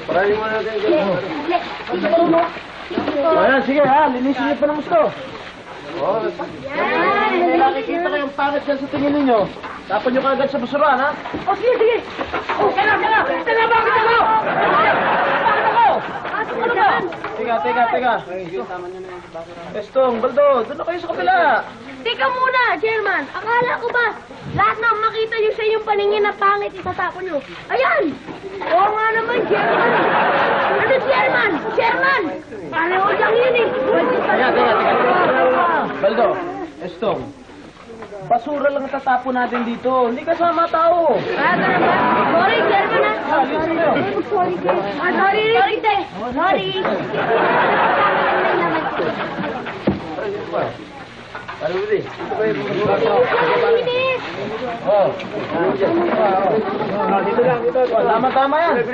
Parahin mo natin dyan. Ayan, sige ha, linisin niyo pa ng gusto. Yan! Nakikita ko yung pangit dyan sa tingin ninyo. Tapon nyo kagad sa basurahan, ha? O, sige, sige! O, kaya! Bakit ako? Bakit ako? Pasok ka naman! Teka. Estong, Baldo, doon na kayo sa kabila. Teka muna, Chairman. Akala ko ba, lahat na makita nyo sa inyong paningin na pangit itatapon nyo? Ayan! Oo nga naman, Chairman! Ano, Chairman? Chairman! Pareho lang yun eh! Teka. Baldo, Estong, basura lang tatapon natin dito. Hindi kasama tao. Ganun ba? Sorry, Chairman ah! Sorry, Sorry, te! Sorry! Ano ba din? Linis! Oh. Dito lang. Tama yan.